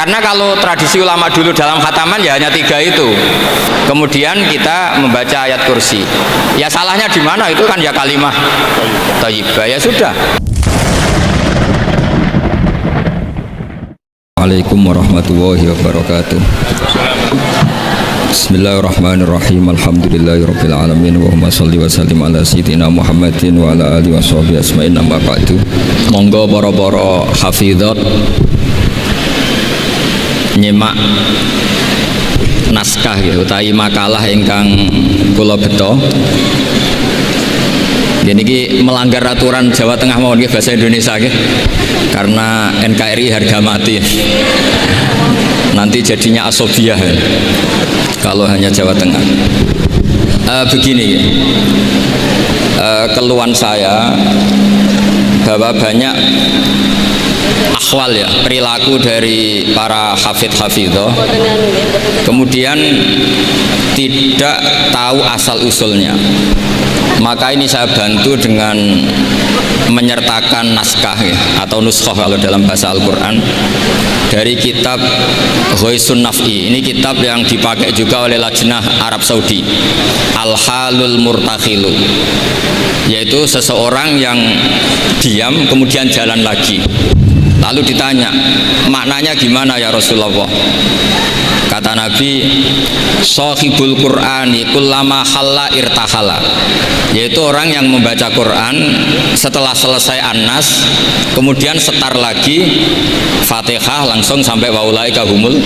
Karena kalau tradisi ulama dulu dalam khataman ya hanya 3 itu. Kemudian kita membaca ayat kursi. Ya salahnya di mana? Itu kan ya kalimah thayyibah, ya sudah. Assalamualaikum warahmatullahi wabarakatuh. Bismillahirrahmanirrahim. Alhamdulillahirabbil alamin. Allahumma shalli wa sallim ala sayyidina Muhammadin wa ala alihi washabihi asma'in amma ba'du. Monggo para hafizat nyimak naskah ya utawi makalah ingkang kula beto. Niki melanggar aturan Jawa Tengah mawon nggih bahasa Indonesia nggih. Karena NKRI harga mati. Nanti jadinya asobiah ya, kalau hanya Jawa Tengah. Begini keluhan saya bahwa banyak akhwal ya, perilaku dari para hafidh-hafidhah kemudian tidak tahu asal usulnya. Maka ini saya bantu dengan menyertakan naskah ya, atau nuskhah kalau dalam bahasa Al-Quran dari kitab Ghoisun Naf'i. Ini kitab yang dipakai juga oleh Lajnah Arab Saudi, Al-Halul Murtakhilu, yaitu seseorang yang diam kemudian jalan lagi. Lalu ditanya, maknanya gimana ya Rasulullah? Kata Nabi, Shahibul Qur'ani kullama halla irtahala, yaitu orang yang membaca Quran setelah selesai An-Nas kemudian setar lagi Fatihah langsung sampai wa ulaika humul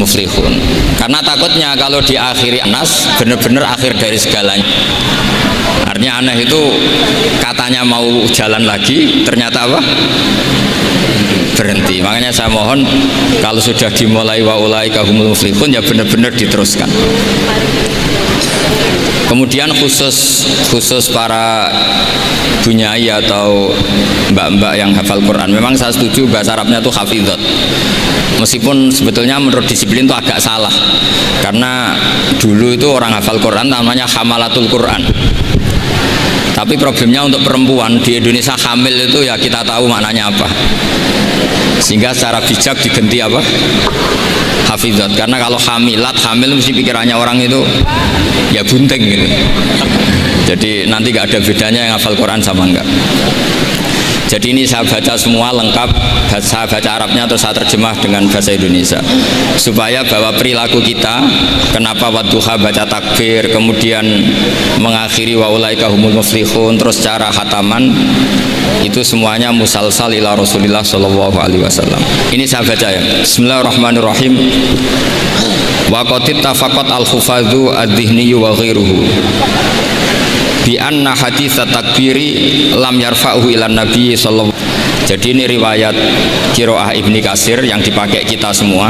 muflihun. Karena takutnya kalau diakhiri An-Nas benar-benar akhir dari segalanya. Artinya aneh itu, katanya mau jalan lagi ternyata apa? Berhenti. Makanya saya mohon kalau sudah dimulai wa ulaika humul muflihun ya benar-benar diteruskan. Kemudian khusus para bunyai atau mbak-mbak yang hafal Quran, memang saya setuju bahasa Arabnya itu hafidhot. Meskipun sebetulnya menurut disiplin itu agak salah, karena dulu itu orang hafal Quran namanya hamalatul Quran. Tapi problemnya untuk perempuan di Indonesia hamil itu ya kita tahu maknanya apa. Sehingga secara bijak diganti apa? Hafizat. Karena kalau hamilat, hamil mesti pikirannya orang itu ya bunting gitu. Jadi nanti gak ada bedanya yang hafal Quran sama enggak. Jadi ini saya baca semua lengkap, saya baca Arabnya terus saya terjemah dengan bahasa Indonesia supaya bahwa perilaku kita, kenapa wadduha baca takbir kemudian mengakhiri wa ulaika humul muflihun terus cara khataman, itu semuanya musalsal ila Rasulillah sallallahu alaihi wasallam. Ini saya baca ya. Bismillahirrahmanirrahim. Wa qad ittafaqat al-hufadhu ad-dhihni wa ghairuhu bi anna hadits takbiri lam yarfa'uhu ila nabi sallallahu. Jadi ini riwayat Qiraah Ibni Katsir yang dipakai kita semua.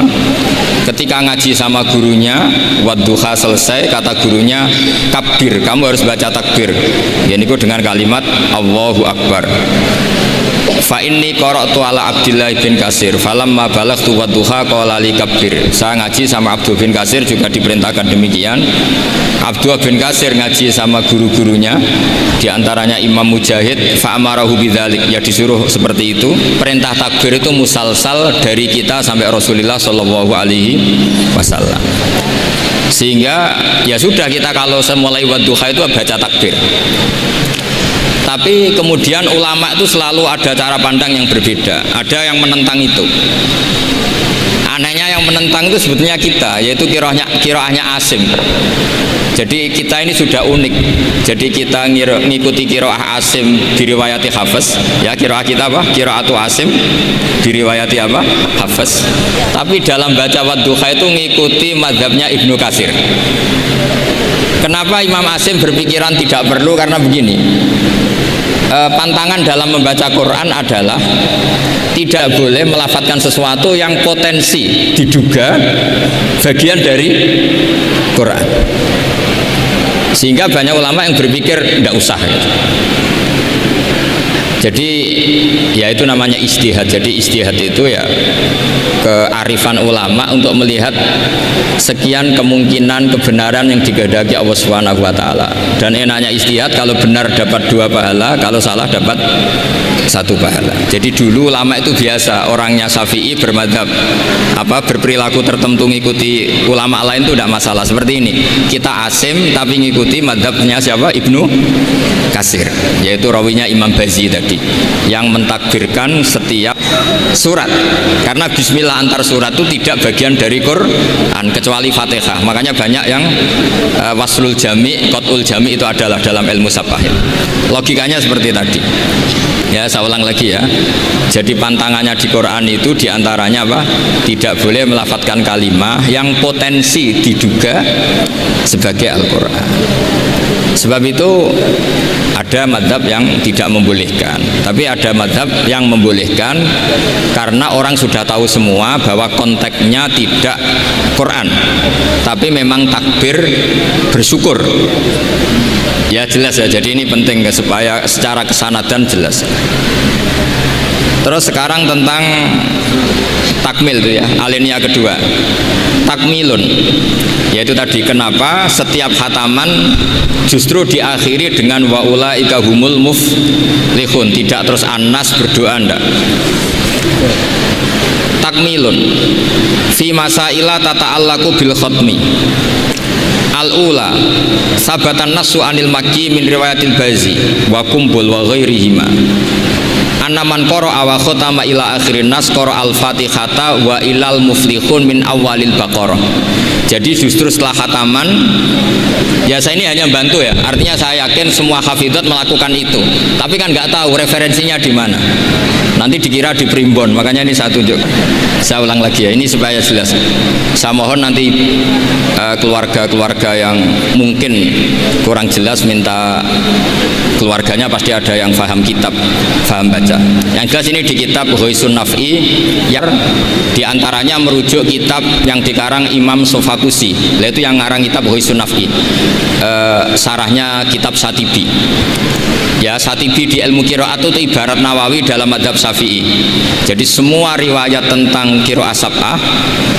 Ketika ngaji sama gurunya, wadduha selesai, kata gurunya kabir, kamu harus baca takbir. Yaitu dengan kalimat Allahu Akbar. Fa inni qara'tu ala Abdillah bin Katsir falamma balaghtu wadduha qala li kabir. Saya ngaji sama Abdul bin Katsir juga diperintahkan demikian. Abdul bin Katsir ngaji sama guru-gurunya, diantaranya Imam Mujahid, fa amarahu bidzalik, ya disuruh seperti itu. Perintah takbir itu musalsal dari kita sampai Rasulullah sallallahu alaihi wasallam. Sehingga ya sudah, kita kalau semulai wadduha itu baca takbir. Tapi kemudian ulama itu selalu ada cara pandang yang berbeda. Ada yang menentang itu. Anehnya yang menentang itu sebetulnya kita, yaitu qiraahnya Asim. Jadi kita ini sudah unik. Jadi kita ngikuti qiraah Asim diriwayati Hafiz. Ya, qiraah kita apa? Qiraatu Asim diriwayati apa? Hafiz. Tapi dalam baca wadduha itu ngikuti mazhabnya Ibnu Katsir. Kenapa Imam Asim berpikiran tidak perlu? Karena begini, pantangan dalam membaca Quran adalah tidak boleh melafadzkan sesuatu yang potensi diduga bagian dari Quran. Sehingga banyak ulama yang berpikir tidak usah gitu. Jadi ya itu namanya ijtihad. Jadi ijtihad itu ya kearifan ulama untuk melihat sekian kemungkinan kebenaran yang dikehendaki Allah Subhanahu wa taala. Dan enaknya ijtihad, kalau benar dapat 2 pahala, kalau salah dapat 1 pahala. Jadi dulu ulama itu biasa, orangnya Syafi'i bermadzhab berperilaku tertentu ngikuti ulama lain itu tidak masalah. Seperti ini, kita asim tapi ngikuti madzhabnya siapa? Ibnu Katsir, yaitu rawinya Imam Bazi tadi, yang mentakbirkan setiap surat, karena bismillah antar surat itu tidak bagian dari Quran kecuali Fatihah. Makanya banyak yang waslul jami, qat'ul jami itu adalah dalam ilmu safahil. Logikanya seperti tadi. Ya, saya ulang lagi ya. Jadi pantangannya di Quran itu diantaranya apa? Tidak boleh melafadzkan kalimah yang potensi diduga sebagai Al-Quran. Sebab itu ada madhab yang tidak membolehkan, tapi ada madhab yang membolehkan karena orang sudah tahu semua bahwa konteksnya tidak Quran, tapi memang takbir bersyukur. Ya jelas ya, jadi ini penting supaya secara kesanadan jelas. Terus sekarang tentang takmil itu ya, alinea kedua, takmilun, yaitu tadi kenapa setiap khataman justru diakhiri dengan wa ulaika humul muflihun, tidak terus An-Nas berdoa, ndak. Takmilun fi masaila tata'allaqu bil khatmi. Al-ula sabatan nasu anil makki min riwayatil bazi wa kumbul wa ghairihima annaman qara'a wa khatama ila akhirin nas qara'a al-fatihata wa ilal muflihun min awalil baqarah. Jadi justru setelah khataman, ya saya ini hanya bantu ya, artinya saya yakin semua hafidhat melakukan itu, tapi kan nggak tahu referensinya di mana, nanti dikira di primbon. Makanya ini saya tunjuk, saya ulang lagi ya, ini supaya jelas. Saya mohon nanti keluarga-keluarga yang mungkin kurang jelas minta keluarganya, pasti ada yang paham kitab, paham baca. Yang jelas ini di kitab Ghoisun Naf'i, yang diantaranya merujuk kitab yang dikarang Imam Sofakusi, yaitu yang ngarang kitab Ghoisun Naf'i, sarahnya kitab Satibi. Ya, Satibi di ilmu qiraat itu ibarat Nawawi dalam madzhab Syafi'i. Jadi semua riwayat tentang qiraat sab'ah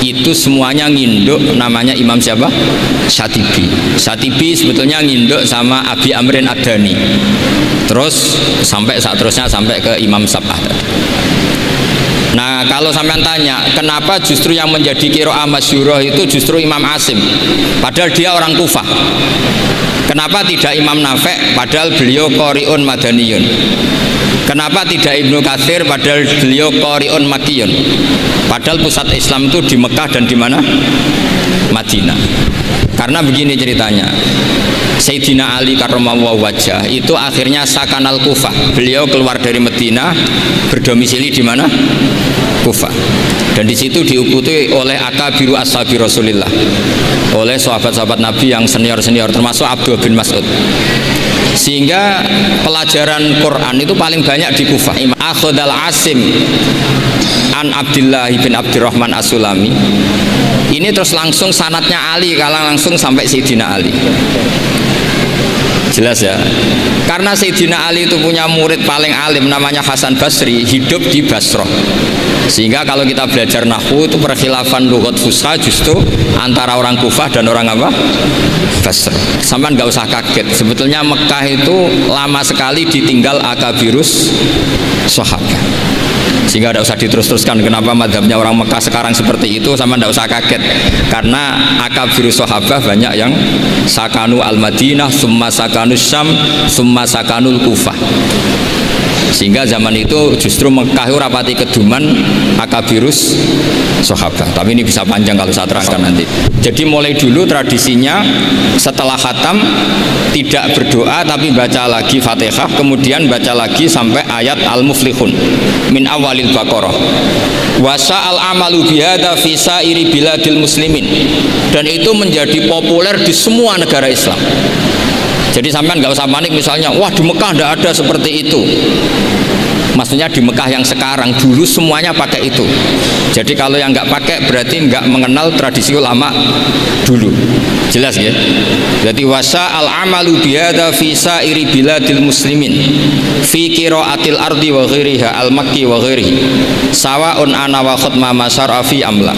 itu semuanya nginduk namanya Imam siapa? Satibi. Satibi sebetulnya nginduk sama Abi Amrin Ad-Dani. Terus sampai seterusnya sampai ke Imam Sab'ah tadi. Nah, kalau sampean tanya, kenapa justru yang menjadi qiraah masyhurah itu justru Imam Asim, padahal dia orang Kufah? Kenapa tidak Imam Nafi', padahal beliau qari'un madaniyun? Kenapa tidak Ibnu Katsir, padahal beliau qari'un makkiyun? Padahal pusat Islam itu di Mekah dan di mana? Madinah. Karena begini ceritanya, Sayyidina Ali karramallahu wajhah itu akhirnya sakanal Kufah. Beliau keluar dari Madinah, berdomisili di mana? Kufah. Dan di situ diikuti oleh akabiru ashabi Rasulillah, oleh sahabat-sahabat Nabi yang senior-senior, termasuk Abdullah bin Mas'ud. Sehingga pelajaran Quran itu paling banyak di Kufah. Akhadal Asim an Abdullah bin Abdurrahman As-Sulami. Ini terus langsung sanadnya Ali, kalau langsung sampai Sayyidina Ali. Jelas ya, karena Sayyidina Ali itu punya murid paling alim namanya Hasan Basri, hidup di Basrah. Sehingga kalau kita belajar nahwu itu perkhilafan lughat fusha justru antara orang Kufah dan orang apa? Basrah. Sampai nggak usah kaget, sebetulnya Mekah itu lama sekali ditinggal akabirus sahabat. Sehingga tidak usah diterus-teruskan kenapa madhabnya orang Mekah sekarang seperti itu, sama tidak usah kaget, karena akabirus sahabah banyak yang sakanu al-Madinah, summa sakanus Syam, summa sakanul Kufah. Sehingga zaman itu justru Mekah rapati keduman akabirus sahabah. Tapi ini bisa panjang kalau saya terangkan nanti. Jadi mulai dulu tradisinya setelah khatam tidak berdoa tapi baca lagi Fatihah, kemudian baca lagi sampai ayat Al-Muflihun min awalil Baqarah. Wa sa'al amalu bihadza fi sa'iri biladil muslimin. Dan itu menjadi populer di semua negara Islam. Jadi sampean nggak usah panik misalnya, wah di Mekah tidak ada seperti itu. Maksudnya di Mekah yang sekarang, dulu semuanya pakai itu. Jadi kalau yang nggak pakai berarti nggak mengenal tradisi ulama dulu. Jelas ya? Jadi wasa al-amalu bihadza fi sa'iri biladil muslimin fi qiraatil ardi wa ghairiha al-makki wa ghairihi sawaun ana wa khutma masyara fi amla.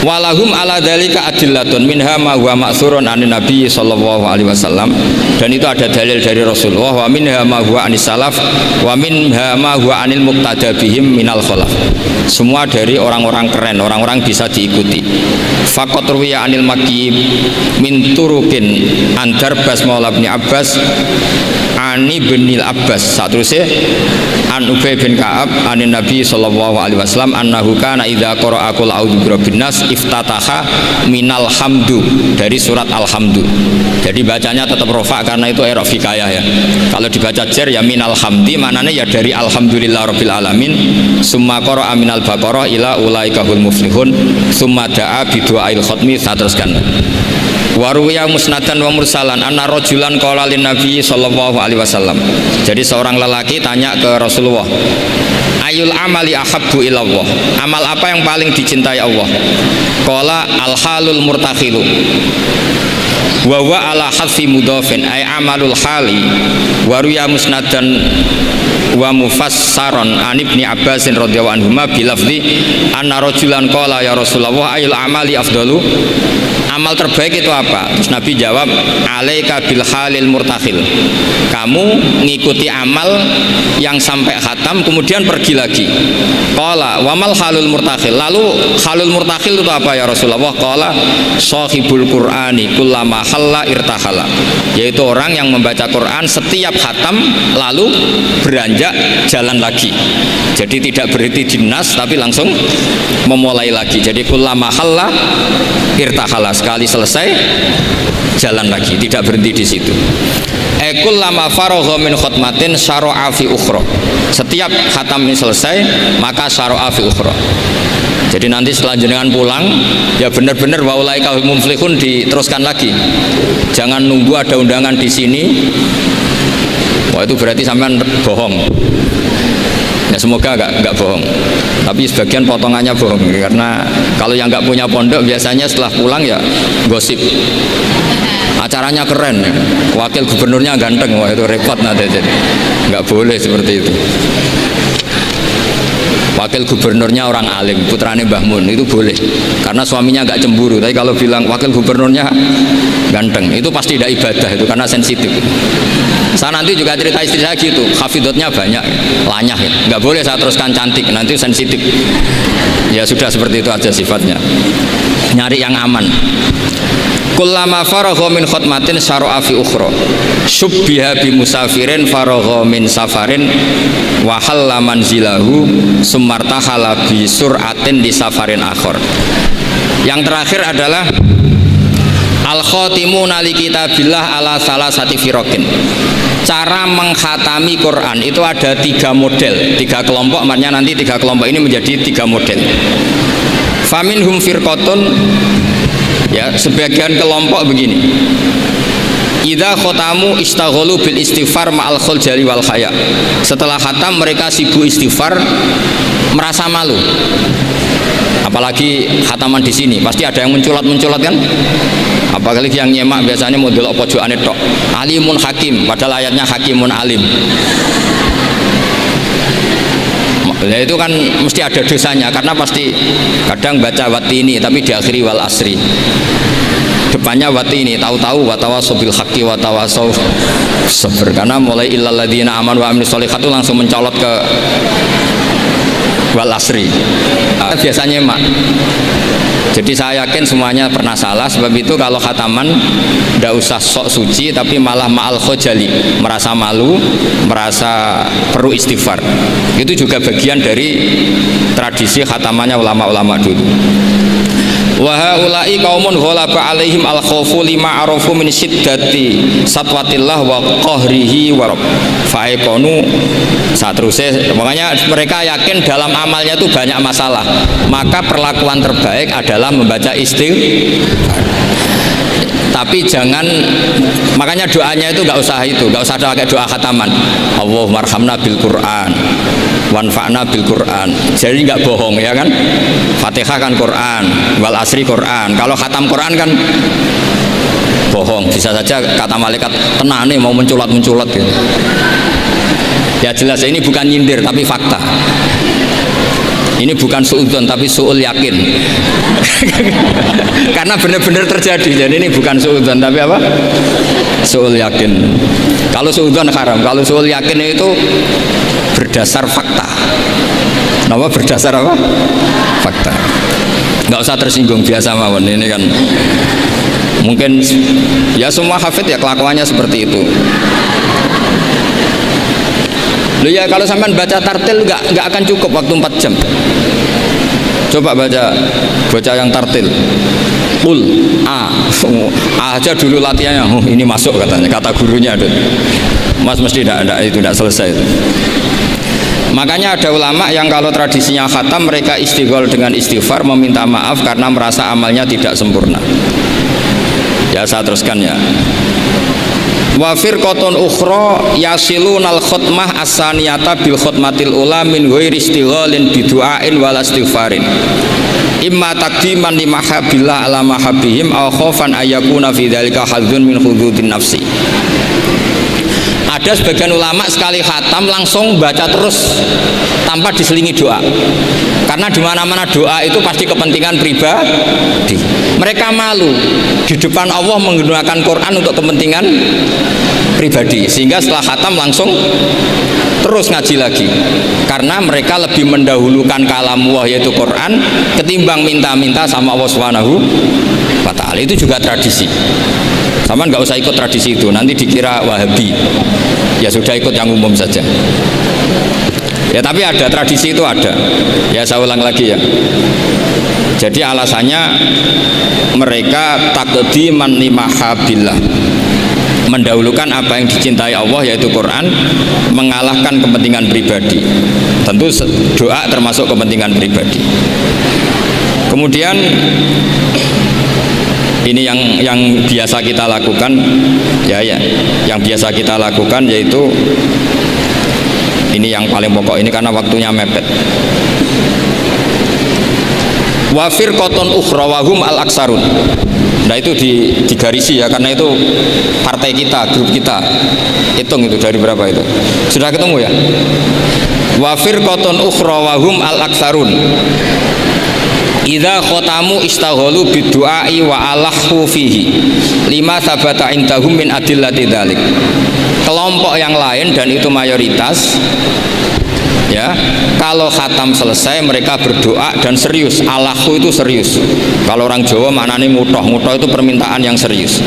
Walahum ala dzalika adillatun minha ma huwa ma'thurun anin nabi sallallahu alaihi wasallam, dan itu ada dalil dari Rasulullah, wa minha ma huwa anis salaf wa minha ma huwa anil muqtada bihim minal khalaf. Semua dari orang-orang keren, orang-orang bisa diikuti. Faqat ruwiya anil makki min turukin antar bas maula bin Abbas ani bin Abbas satruse an Ubay bin Ka'ab anin nabi sallallahu alaihi wasallam annahu kana idza qara'a qul a'udzu birabbin nas iftataha minal hamdu, dari surat alhamdu. Jadi bacanya tetap rofa karena itu i'rab hikayah ya. Kalau dibaca jar ya minal hamdi, mananya ya dari alhamdulillah rabbil alamin. Summa qara'a minal baqarah ila ulaikahul muflihun summa da'a bi du'ail khatmi. Teruskan. Waruya musnadan wa mursalan anna rajulan qala lin nabi sallallahu alaihi wasallam. Jadi seorang lelaki tanya ke Rasulullah, ayul amali ahabbu ilallah, amal apa yang paling dicintai Allah? Qala al halul murtakhilu wa huwa ala hadfi mudhafin ay amalul hali. Waruya musnadan wa mufassaron an ibni Abbasin radhiyallahu anhuma bilafzi anna rajulan qala ya Rasulullah ayul amali afdalu, amal terbaik itu apa? Terus Nabi jawab, alaika bil halil murtakhil, kamu ngikuti amal yang sampai khatam kemudian pergi lagi. Qala wamal halul murtakhil, lalu halul murtakhil itu apa ya Rasulullah? Qala sahibul qur'ani kullama halla irtahala, yaitu orang yang membaca Quran setiap khatam lalu beranjak jalan lagi. Jadi tidak berhenti di nas tapi langsung memulai lagi. Jadi kullama halla irtahala, sekali selesai jalan lagi, tidak berhenti di situ. Ekul lama faragha min khutmatin syara'a fi ukhra, setiap khatam ini selesai maka syara'a fi ukhra. Jadi nanti setelah jenengan pulang ya benar-benar wa ulaika hum muflihun diteruskan lagi. Jangan nunggu ada undangan di sini. Wah itu berarti sampean bohong. Ya semoga enggak bohong. Tapi sebagian potongannya bohong karena kalau yang enggak punya pondok biasanya setelah pulang ya gosip. Acaranya keren, wakil gubernurnya ganteng, wah itu repot nanti. Jadi enggak boleh seperti itu. Wakil gubernurnya orang alim, putrane Mbah Mun, itu boleh karena suaminya enggak cemburu. Tapi kalau bilang wakil gubernurnya ganteng, itu pasti tidak ibadah, itu karena sensitif. Saya nanti juga cerita istri saya gitu, hafidotnya banyak, lanyah ya. Nggak boleh saya teruskan cantik, nanti sensitif. Ya sudah seperti itu aja sifatnya. Nyari yang aman. Kullama faragha min khutmatin syara'a fi ukhra. Syubbiha bi musafirin faragha min safarin wa halla manzilahu sumartahala bi sur'atin di safarin akhir. Yang terakhir adalah al-khatimuna li kitabillah ala salasati firokin. Cara mengkhatami Quran itu ada 3 model, 3 kelompok, makanya nanti 3 kelompok ini menjadi 3 model. Faminhum firqatun, ya sebagian kelompok begini. Idza khotamu istaghalu bil istighfar ma'al khuljali wal khaya. Setelah khatam mereka sibuk istighfar, merasa malu. Apalagi khataman di sini pasti ada yang menculat kan? Apalagi yang nyemak biasanya mau delok pojokane tok. Alimun hakim, padahal ayatnya hakimun alim. Nah, itu kan mesti ada dosanya karena pasti kadang baca watini tapi diakhiri wal asri. Depannya watini, tahu-tahu watawasau bil haqqi watawasau sabr, karena mulai illal ladzina amanu wa amilus sholihat itu langsung mencolot ke wal asri. Biasanya mak. Jadi saya yakin semuanya pernah salah, sebab itu kalau khataman tidak usah sok suci tapi malah ma'al khojali, merasa malu, merasa perlu istighfar. Itu juga bagian dari tradisi khatamannya ulama-ulama dulu. Wa haula'i qaumun ghalaba 'alaihim al-khaufu lima arafu min syiddati satwatillah wa qahrihi wa rabb fa'ikonu. Saterusnya makanya mereka yakin dalam amalnya itu banyak masalah, maka perlakuan terbaik adalah membaca istighfar. tapi jangan, makanya doanya itu nggak usah pakai doa khataman. Allahumma arhamna bil Quran, wanfa'na bil Quran. Jadi nggak bohong ya kan? Fatihah kan Quran, wal asri Quran. Kalau khatam Quran kan bohong. Bisa saja kata malaikat tenane mau menculat gitu. Ya jelas ini bukan nyindir tapi fakta. Ini bukan suudzon tapi suul yakin. Karena benar-benar terjadi. Jadi ini bukan suudzon tapi apa? Suul yakin. Kalau suudzon haram, kalau suul yakin itu berdasar fakta. Nama berdasar apa? Fakta. Nggak usah tersinggung, biasa mawon. Ini kan mungkin ya semua hafid ya kelakuannya seperti itu. Loh ya kalau sampean baca tartil nggak akan cukup waktu 4 jam. Coba baca yang tartil. Qul A aja dulu latihannya. Oh, ini masuk katanya, kata gurunya. Mas mesti tidak selesai itu. Makanya ada ulama yang kalau tradisinya khatam mereka istighol dengan istighfar meminta maaf karena merasa amalnya tidak sempurna. Ya saya teruskan ya. Wa firqatun ukhra yasilunal khutmah as-saniyata bil khutmatil ula min ghairi istighalin bidu'ain wal istighfarin imma taqdiman li mahabbillah ala mahabbihim aw khaufan ayyakuna fi dzalika hadzun min hududin nafsi. Ada sebagian ulama sekali khatam langsung baca terus tanpa diselingi doa. Karena di mana-mana doa itu pasti kepentingan pribadi. Mereka malu di depan Allah menggunakan Quran untuk kepentingan pribadi. Sehingga setelah khatam langsung terus ngaji lagi. Karena mereka lebih mendahulukan kalam Allah yaitu Quran ketimbang minta-minta sama Allah Subhanahu wa ta'ala. Itu juga tradisi. Sama nggak usah ikut tradisi itu, nanti dikira Wahabi. Ya sudah ikut yang umum saja. Ya tapi ada tradisi itu ada. Ya saya ulang lagi ya. Jadi alasannya mereka taqdiman li mahabbillah, mendahulukan apa yang dicintai Allah yaitu Quran, mengalahkan kepentingan pribadi. Tentu doa termasuk kepentingan pribadi. Kemudian ini yang biasa kita lakukan ya yang biasa kita lakukan yaitu ini yang paling pokok ini karena waktunya mepet. Wa firqatun ukhra wa hum al aksarun. Nah itu digarisi ya karena itu partai kita, grup kita. Hitung itu dari berapa itu. Sudah ketemu ya? Wa firqatun ukhra wa hum al aksarun. Idza khotamu istaghalu bidu'ai wa alahu fihi lima sabata indahum min adillati dzalik. Kelompok yang lain dan itu mayoritas ya, kalau khatam selesai mereka berdoa dan serius. Alahu itu serius. Kalau orang Jawa maknanya mutoh itu permintaan yang serius.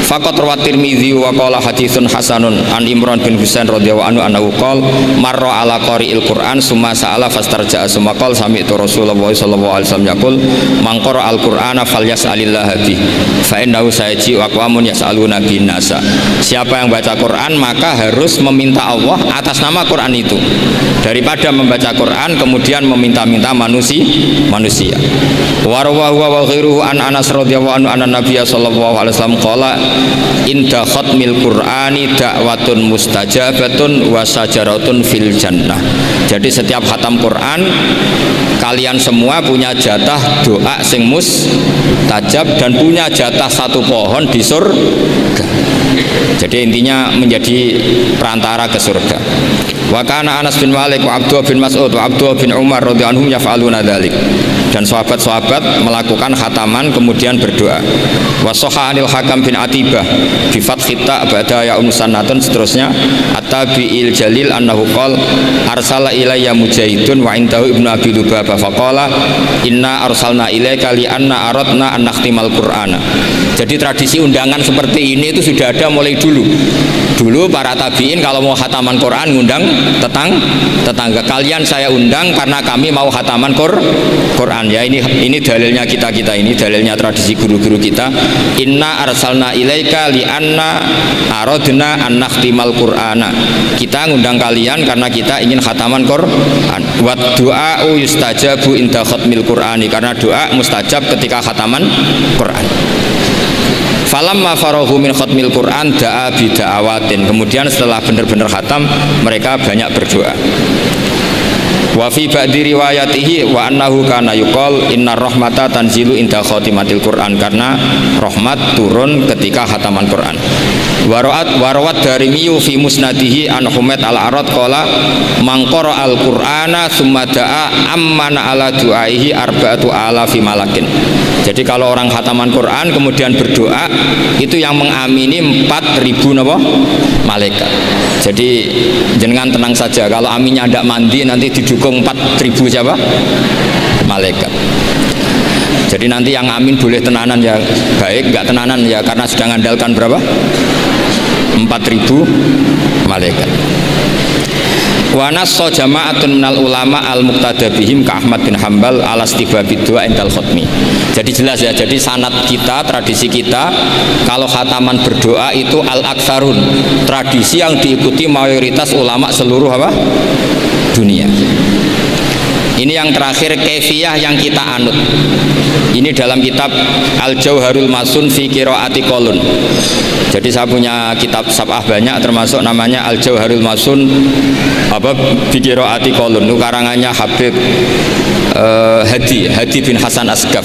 Faqat rawat Tirmidzi wa qala haditsun hasanun an Imran bin Husain radhiyallahu anhu annahu qala marra ala qari'il Qur'an summa sa'ala fastarja'a summa qala sami'tu Rasulullah sallallahu alaihi wasallam yaqul man qara'a al-Qur'ana falyas'alillah bi fa innahu sayaji wa qawamun yas'aluna bin nasa. Siapa yang baca Quran maka harus meminta Allah atas nama Quran itu daripada membaca Quran kemudian meminta-minta manusia. Wa rawahu wa ghairuhu an Anas radhiyallahu anhu anna Nabiy sallallahu alaihi wasallam qala inda khatmil Qur'ani da'watun mustajabatun wa sajaratun fil jannah. Jadi setiap khatam Quran kalian semua punya jatah doa sing mustajab dan punya jatah satu pohon di surga. Jadi intinya menjadi perantara ke surga. Wa kana Anas bin Malik wa Abdullah bin Mas'ud wa Abdullah bin Umar radhiyallahu anhum yaf'aluna dzalik. Dan sahabat-sahabat melakukan khataman kemudian berdoa. Wa sahha anil Hakam bin Atibah bi fathita ba'da ya musannatun seterusnya at-tabi'il jalil annahu qala arsala ilayya mujahidun wa indahu ibnu abi lubabah faqala inna arsalna ilaika li anna aradna an nakhtimal qur'ana. Jadi tradisi undangan seperti ini itu sudah ada mulai dulu. Dulu para tabi'in kalau mau khataman Quran ngundang tetangga, kalian saya undang karena kami mau khataman Quran. Ya ini dalilnya kita ini dalilnya tradisi guru-guru kita. Inna arsalna ilaika li anna aradna an nakhtimal qur'ana. Kita ngundang kalian karena kita ingin khataman Quran. Wa du'a'u yustajabu inda khatmil qur'ani, karena doa mustajab ketika khataman Quran. Falamma farahu min khatmil Quran da'a bida'awatin. Kemudian setelah benar-benar khatam mereka banyak berdoa. Wa fi ba'di riwayatihi wa annahu kana yuqal innar rahmata tanzilu inda khatimatil Quran, karena rahmat turun ketika khataman Quran. Warawat Darimiyu fi musnadihi an Humaid al-Arad qala man qara al-Qur'ana tsumma da'a ammana ala du'aihi arba'atu alafi malakin. Jadi kalau orang khataman Quran kemudian berdoa, itu yang mengamini 4.000 napa? Malaikat. Jadi jenengan tenang saja, kalau aminnya tidak mandi nanti didukung 4.000 siapa? Malaikat. Jadi nanti yang amin boleh tenanan ya baik, enggak tenanan ya karena sudah ngandalkan berapa? 4.000 malaikat. Wa nassa jama'atun minal ulama al-muqtada bihim ka Ahmad bin Hambal ala istihbabid du'a indal khatmi. Jadi jelas ya, jadi sanad kita, tradisi kita kalau khataman berdoa itu al-aktsarun, tradisi yang diikuti mayoritas ulama seluruh apa? Dunia. Ini yang terakhir kaifiyah yang kita anut. Ini dalam kitab Al-Jauharul Masun fi Qiraati Qolun. Jadi saya punya kitab sab'ah banyak, termasuk namanya Al-Jauharul Masun apa fi Qiraati Qolun. Itu karangannya Habib Hadi bin Hasan Asgaf,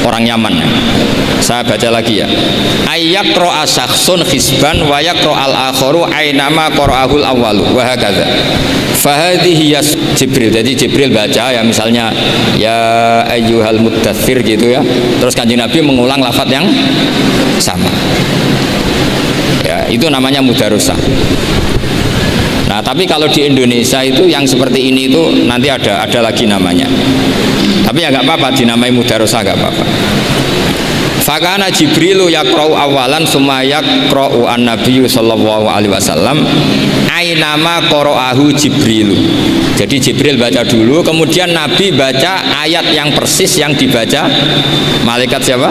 orang Yaman. Saya baca lagi ya. Ayyaqra syakhsun hisban wa yaqra al-akharu ainama qara'ahul awwalu wa hakadha. Fahadhihi yas Jibril. Jadi Jibril baca ya misalnya ya ayyuhal muddatsir gitu ya. Terus Kanjeng Nabi mengulang lafaz yang sama. Ya, itu namanya mudarosah. Nah, tapi kalau di Indonesia itu yang seperti ini itu nanti ada lagi namanya. Tapi ya nggak apa-apa dinamai mudarosah, nggak apa-apa. Fakana Jibrilu yaqra'u awalan summa yaqra'u an-nabiyyu sallallahu alaihi wasallam ainama qara'ahu Jibrilu. Jadi Jibril baca dulu, kemudian Nabi baca ayat yang persis yang dibaca malaikat siapa?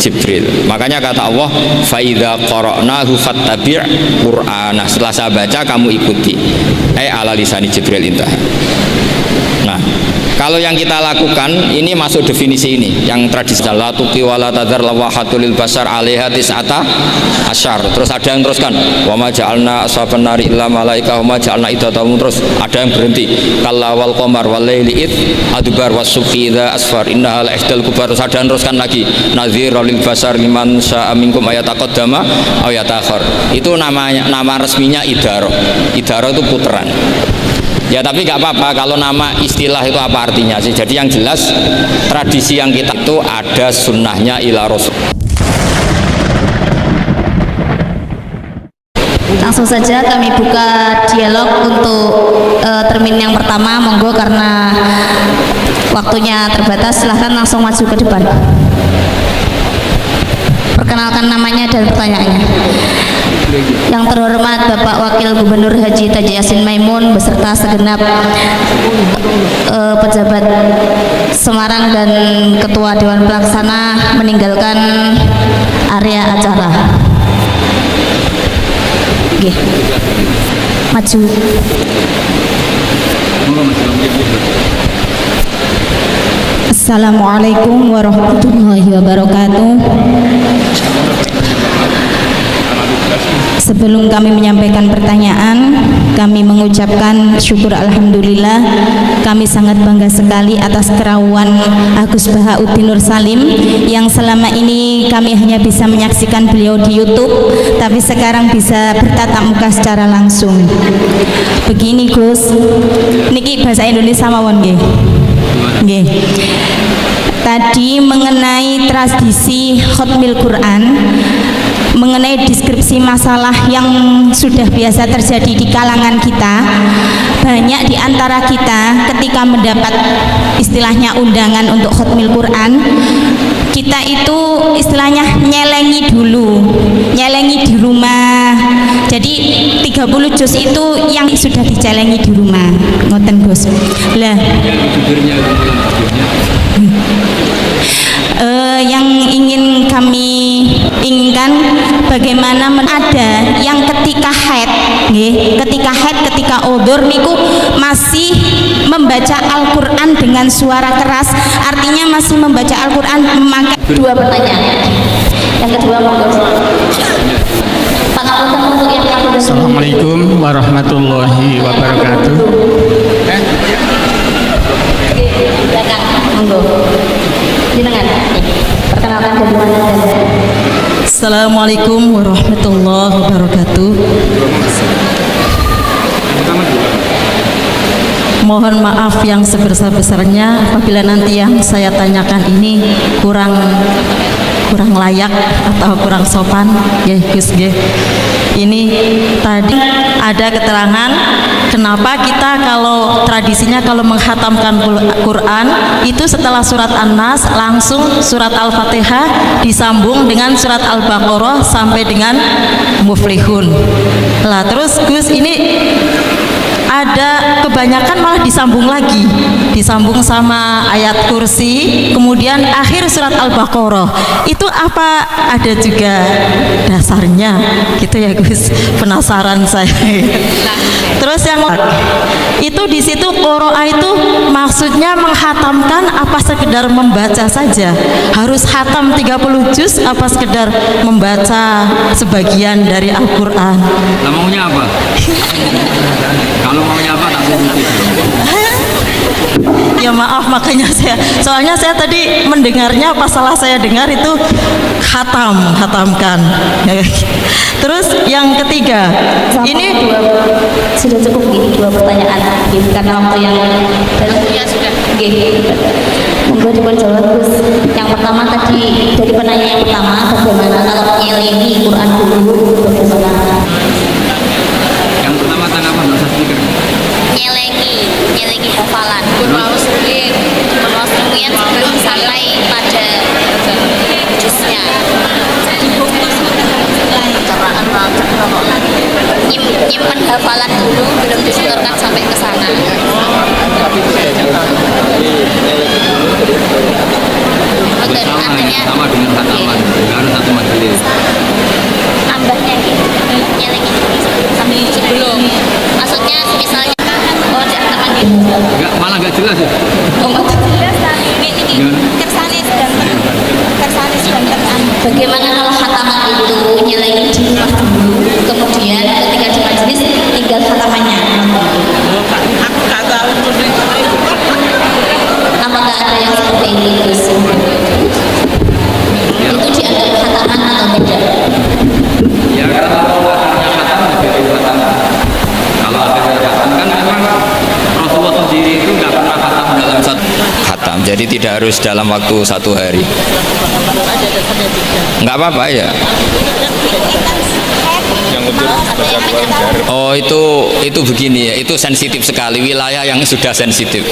Jibril. Makanya kata Allah, fa idza qara'nahu fattabi' qur'ana. Setelah saya baca kamu ikuti. Ala lisani Jibril intah. Nah, kalau yang kita lakukan ini masuk definisi ini yang tradisional, la tuqi wala tadzar lawahatul lil basar alaiha tis'ata asyar. Terus ada yang teruskan wa ma ja'alna ashaban nari illa malaika wa ma ja'alna iddatahum, terus ada yang berhenti kalla wal qamar wal laili id adbar was subhi idza asfar innaha la ihdal kubar. Terus ada yang teruskan lagi nadhira lil basar liman sya'a minkum ayataqaddama aw yatakhir. Itu namanya, nama resminya idaro. Idaro itu puteran. Ya tapi nggak apa-apa kalau nama istilah itu apa artinya sih. Jadi yang jelas tradisi yang kita itu ada sunnahnya ila rasul. Langsung saja kami buka dialog untuk termin yang pertama, monggo karena waktunya terbatas. Silahkan langsung maju ke depan. Perkenalkan namanya dan pertanyaannya. Yang terhormat Bapak Wakil Gubernur Haji Taji Yasin Maimun beserta segenap pejabat Semarang dan Ketua Dewan Pelaksana meninggalkan area acara. Oke, maju. Assalamualaikum warahmatullahi wabarakatuh. Sebelum kami menyampaikan pertanyaan, kami mengucapkan syukur alhamdulillah. Kami sangat bangga sekali atas kerawan Agus Bahauddin Nur Salim yang selama ini kami hanya bisa menyaksikan beliau di YouTube, tapi sekarang bisa bertatap muka secara langsung. Begini Gus, niki bahasa Indonesia mawon nggih. Nggih. Tadi mengenai tradisi khatmil Quran, mengenai deskripsi masalah yang sudah biasa terjadi di kalangan kita, banyak di antara kita ketika mendapat istilahnya undangan untuk khatmil Quran, kita itu istilahnya nyelengi dulu, nyelengi di rumah. Jadi 30 juz itu yang sudah dicelengi di rumah, ngoten Gus. Lah yang ingin kami inginkan bagaimana ada yang ketika haid, ketika odor niku masih membaca Al-Quran dengan suara keras, artinya masih membaca Al-Quran memakai. Dua pertanyaan. Yang kedua monggo. Pengapunten untuk yang kabudut. Assalamualaikum warahmatullahi wabarakatuh. Belakang monggo. Jenengan. Perkenalkan dari mana dan Assalamualaikum warahmatullahi wabarakatuh. Mohon maaf yang sebesar-besarnya apabila nanti yang saya tanyakan ini kurang layak atau kurang sopan ya Gus G. Ini tadi ada keterangan kenapa kita kalau tradisinya kalau menghatamkan Quran itu setelah surat An-Nas langsung surat Al-Fatihah disambung dengan surat Al-Baqarah sampai dengan Muflihun. Lah terus Gus ini ada kebanyakan malah disambung lagi, disambung sama ayat kursi, kemudian akhir surat Al-Baqarah. Itu apa ada juga dasarnya? Gitu ya Gus, penasaran saya. Terus yang itu di situ qiraah itu maksudnya menghatamkan apa sekedar membaca saja? Harus hatam 30 juz apa sekedar membaca sebagian dari Al-Qur'an? Nah, maunya apa? Kalau maunya apa tak sebutin. Ya maaf makanya soalnya saya tadi mendengarnya pas salah saya dengar itu hatamkan. Terus yang ketiga ini sudah cukup gini dua pertanyaan karena waktu yang ya sudah monggo dipun jawab Gus. Yang pertama tadi dari penanya yang pertama bagaimana kalau nyelengi Quran dulu bagaimana? Yang pertama tanggapan bahasa speaker. nyelengi hafalan menulis kemudian sebelum sampai pada jusnya nyimpen hafalan dulu belum disetorkan sampai ke sana. Artinya sama dengan hataman, harus satu majelis. tambahnya gitu, nyelengi sampai belum. Maksudnya misalnya teman gitu. Malah nggak jelas ya. Kersanis dan bagaimana kalau hataman itu nyelengi di rumah dulu, kemudian ketika di majelis tinggal hatamannya. Apakah ada yang seperti itu Gus? Itu dianggap hataman atau tidak? Ya karena kalau ada khatam kan memang Rasulullah sendiri itu nggak pernah khatam dalam satu khatam, jadi tidak harus dalam waktu satu hari. Nggak apa-apa ya. Oh itu begini ya, itu sensitif sekali, wilayah yang sudah sensitif.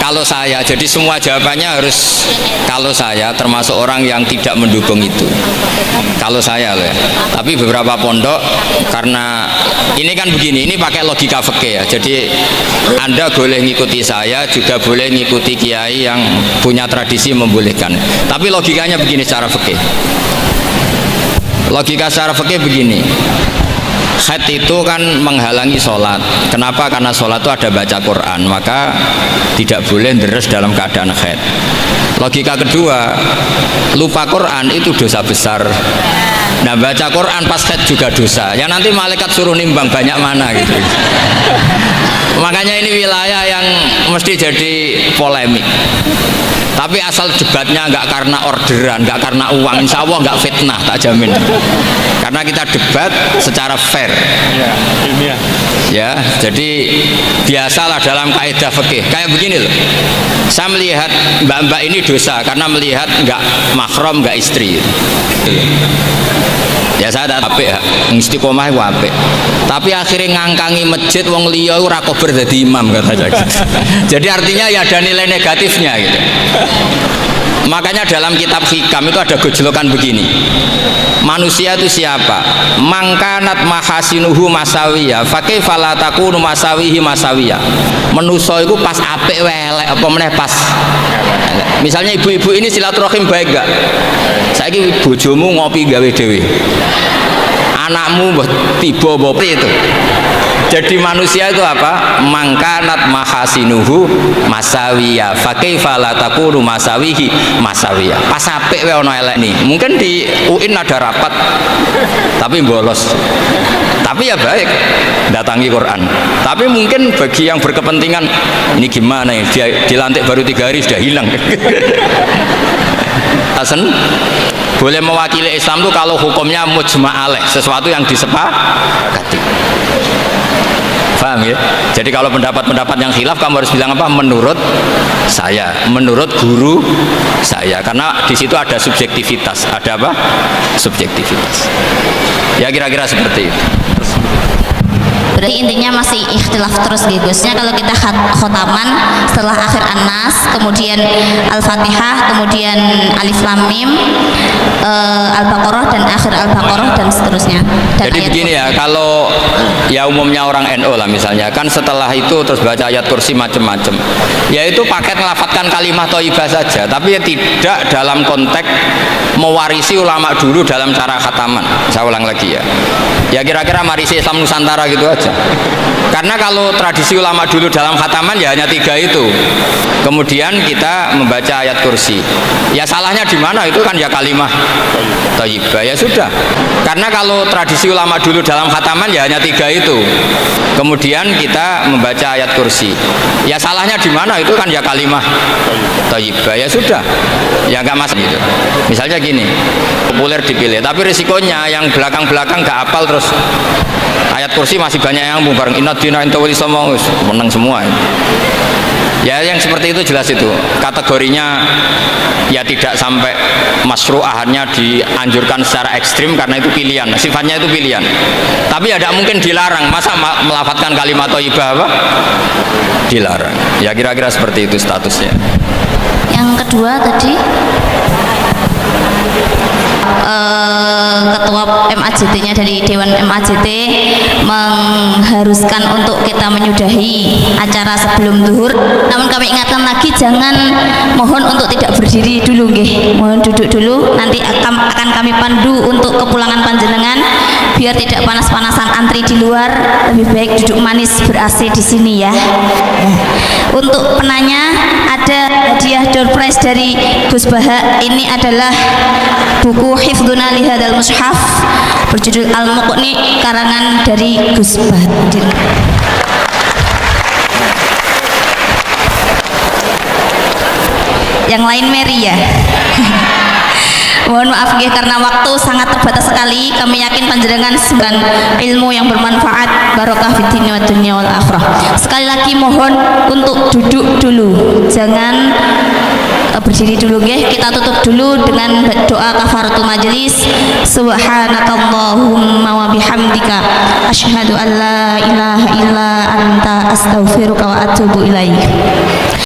Kalau saya, jadi semua jawabannya harus kalau saya termasuk orang yang tidak mendukung itu. Kalau saya loh ya. Tapi beberapa pondok karena ini kan begini, ini pakai logika fikih ya. Jadi Anda boleh ngikuti saya, juga boleh ngikuti kiai yang punya tradisi membolehkan. Tapi logikanya begini secara fikih. Logika secara fikih begini. Haid itu kan menghalangi sholat. Kenapa? Karena sholat itu ada baca Quran, maka tidak boleh deres dalam keadaan haid. Logika kedua, lupa Quran itu dosa besar. Nah, baca Quran pas haid juga dosa. Ya nanti malaikat suruh nimbang banyak mana gitu. Makanya ini wilayah yang mesti jadi polemik. Tapi asal debatnya nggak karena orderan, nggak karena uang, insya Allah nggak fitnah, tak jamin. Karena kita debat secara fair. Ya, jadi biasalah dalam kaidah fikih. Kayak begini loh. Saya melihat mbak-mbak ini dosa karena melihat nggak mahram, nggak istri. Ya saya ada apik ya, istiqomah itu apik. Tapi akhirnya ngangkangi masjid wong liya ora kober dadi imam katanya gitu. Jadi artinya ya ada nilai negatifnya gitu. Makanya dalam kitab Hikam itu ada gejolokan begini. Manusia itu siapa? Mangkanat mahasinuhu masawiya, fakaifa la takunu masawihi masawiya. Manusa iku pas apik welek apa meneh pas. Misalnya ibu-ibu ini silaturahim baik gak? Saiki bojomu ngopi gawe dhewe. Anakmu mbah tiba mbah itu. Jadi manusia itu apa? Mangkanat mahasinuhu masawiya fa kaifa la takunu masawihi masawiya. Pas apik wae ono elek nih. Mungkin di UIN ada rapat tapi bolos. Tapi ya baik datangi Quran. Tapi mungkin bagi yang berkepentingan ini gimana ya? Dia dilantik baru 3 hari sudah hilang. Hasan boleh mewakili Islam itu kalau hukumnya mujma' alaih, sesuatu yang disepakati. Paham ya? Jadi kalau pendapat-pendapat yang khilaf kamu harus bilang apa? Menurut saya, menurut guru saya, karena di situ ada subjektivitas. Ada apa? Subjektivitas. Ya kira-kira seperti itu. Berarti intinya masih ikhtilaf terus gitu. Gusnya kalau kita khotaman setelah akhir An-Nas, kemudian Al-Fatihah, kemudian Alif Lam Mim, Al-Baqarah dan akhir Al-Baqarah dan seterusnya. Dan jadi begini ya, kalau ya umumnya orang NU lah misalnya, kan setelah itu terus baca ayat kursi macam-macam. Ya itu paket melafatkan kalimat thayyibah saja, tapi ya tidak dalam konteks mewarisi ulama dulu dalam cara khataman. Saya ulang lagi ya. Ya kira-kira marisi Islam Nusantara gitu aja. Karena kalau tradisi ulama dulu dalam khataman ya hanya 3 itu. Kemudian kita membaca ayat kursi. Ya salahnya di mana? Itu kan ya kalimah thayyibah. Ya sudah. Karena kalau tradisi ulama dulu dalam khataman ya hanya 3 itu. Kemudian kita membaca ayat kursi. Ya salahnya di mana? Itu kan ya kalimah thayyibah. Ya sudah. Ya enggak masalah gitu. Misalnya gini, populer dipilih, tapi risikonya yang belakang-belakang enggak hafal terus ayat kursi masih banyak yang bareng inna dina inta wali sama menang semua. Ya yang seperti itu jelas itu kategorinya ya tidak sampai masyru'ahnya dianjurkan secara ekstrim karena itu pilihan, sifatnya itu pilihan. Tapi ya tidak mungkin dilarang, masa melafatkan kalimat thayyibah apa? Dilarang. Ya kira-kira seperti itu statusnya. yang kedua tadi ketua MAJT-nya dari Dewan MAJT mengharuskan untuk kita menyudahi acara sebelum zuhur. Namun kami ingatkan lagi, jangan mohon untuk tidak berdiri dulu nggih. Mohon duduk dulu, nanti akan kami pandu untuk kepulangan panjenengan biar tidak panas-panasan antri di luar. Lebih baik duduk manis ber-AC di sini ya. Untuk penanya ada hadiah door prize dari Gus Baha. Ini adalah buku Hifdzuna li hadzal mushaf berjudul Al-Muqni karangan dari Gus Bahadir. Yang lain Mary ya. Mohon maaf ya karena waktu sangat terbatas sekali. Kami yakin panjenengan sembilan ilmu yang bermanfaat, barokah fid dunya wa dunya wal akhirah. Sekali lagi mohon untuk duduk dulu, jangan berdiri dulu nggih. Kita tutup dulu dengan doa kafaratul majelis. Subhanakallahumma wa bihamdika asyhadu an la ilaha illa anta astaghfiruka wa atubu ilaik.